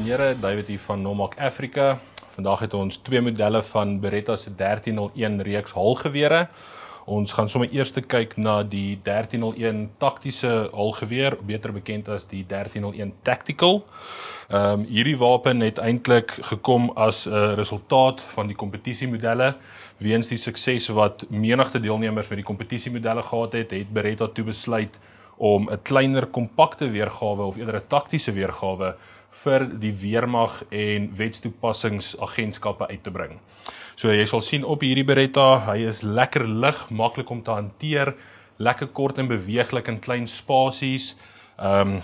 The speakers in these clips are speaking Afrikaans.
en here, David hier van Nomak Africa. Vandag het ons twee modelle van Beretta se 1301 reeks halgewere. Ons gaan sommer eers kyk na die 1301 taktiese halgeweer, beter bekend as die 1301 Tactical. Hierdie wapen het eintlik gekom as 'n resultaat van die kompetisiemodelle. Weens die sukses wat menigte deelnemers met die kompetisiemodelle gehad het Beretta toe besluit om 'n kleiner kompakte weergawe of eerder 'n taktiese weergawe vir die weermag en wetstoepassingsagentskappe uit te bring. So jy sal sien op hierdie Beretta, hy is lekker lig, maklik om te hanteer, lekker kort en beweeglik in klein spasies.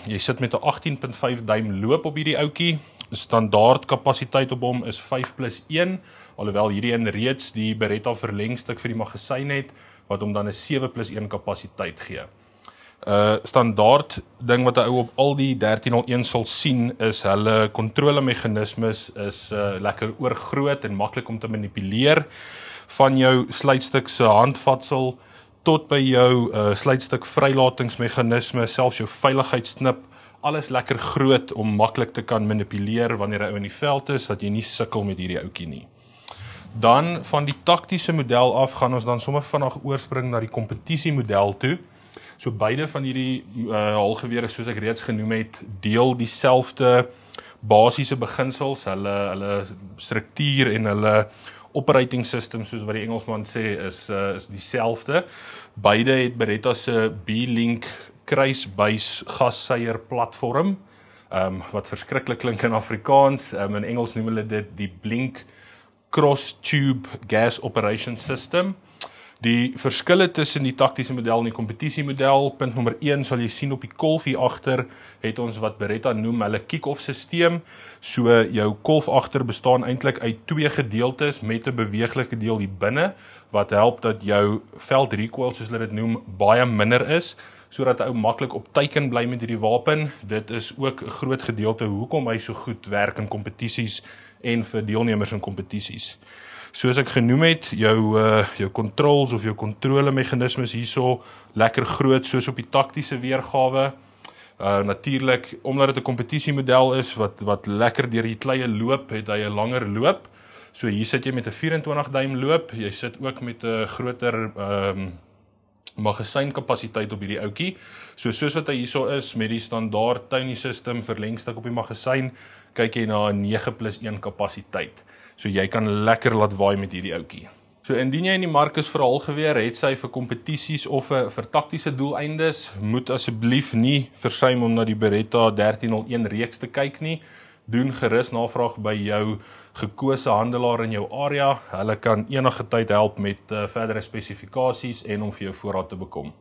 Jy sit met 'n 18.5 duim loop op hierdie ouetjie. Standaard kapasiteit op hom is 5+1, alhoewel hierdie een reeds die Beretta verlengstuk vir die magasyn het, wat hom dan 'n 7+1 kapasiteit gee. Standaard ding wat 'n ou op al die 1301 sal sien is hulle kontrolemeganismes is lekker oorgroot en maklik om te manipuleer, van jou sluitstuk se handvatsel tot by jou sluitstuk vrylatingsmeganisme, selfs jou veiligheidsknip, alles lekker groot om maklik te kan manipuleer wanneer 'n ou in die veld is, dat jy nie sukkel met hierdie ouetjie nie. Dan van die taktiese model af gaan ons dan sommer vinnig oorspring na die kompetisiemodel toe. So beide van hierdie halgewere, soos ek reeds genoem het, deel dieselfde basiese beginsels, hulle struktuur en hulle operating system, soos wat die Engelsman sê, is dieselfde. Beide het Beretta se B-Link kruisbuis gasseier platform, wat verskriklik klink in Afrikaans, in Engels noem hulle dit die Blink Cross Tube Gas Operation System. Die verskille tussen die taktiese model en die kompetisiemodel, punt nommer 1 sal jy sien op die kolf hier agter, het ons wat Beretta noem hulle kick-off sisteem. So jou kolf agter bestaan eintlik uit twee gedeeltes met 'n beweeglike deel hier binne, wat help dat jou veld recoil, soos hulle dit noem, baie minder is, sodat 'n ou maklik op teiken bly met hierdie wapen. Dit is ook 'n groot gedeelte hoekom hy so goed werk in kompetisies en vir deelnemers in kompetisies. Soos ek genoem het, jou controls of jou kontrolemeganismes hierso lekker groot, soos op die taktiese weergawe. Natuurlik, omdat dit 'n kompetisiemodel is wat lekker deur die kleie loop, het hy 'n langer loop. So hier sit jy met 'n 24 duim loop, jy sit ook met 'n groter magasynkapasiteit op hierdie ouetjie. Soos wat hy hierso is met die standaard Tony system verlengstuk op die magasyn, kyk jy na 'n 9+1 kapasiteit. So jy kan lekker laat waai met hierdie ouetjie. So indien jy in die mark is vir halgeweer, het sy vir kompetisies of vir taktiese doeleindes, moet asseblief nie versuim om na die Beretta 1301 reeks te kyk nie. Doen gerus navraag by jou gekose handelaar in jou area. Hulle kan enige tyd help met verdere spesifikasies en om vir jou voorraad te bekom.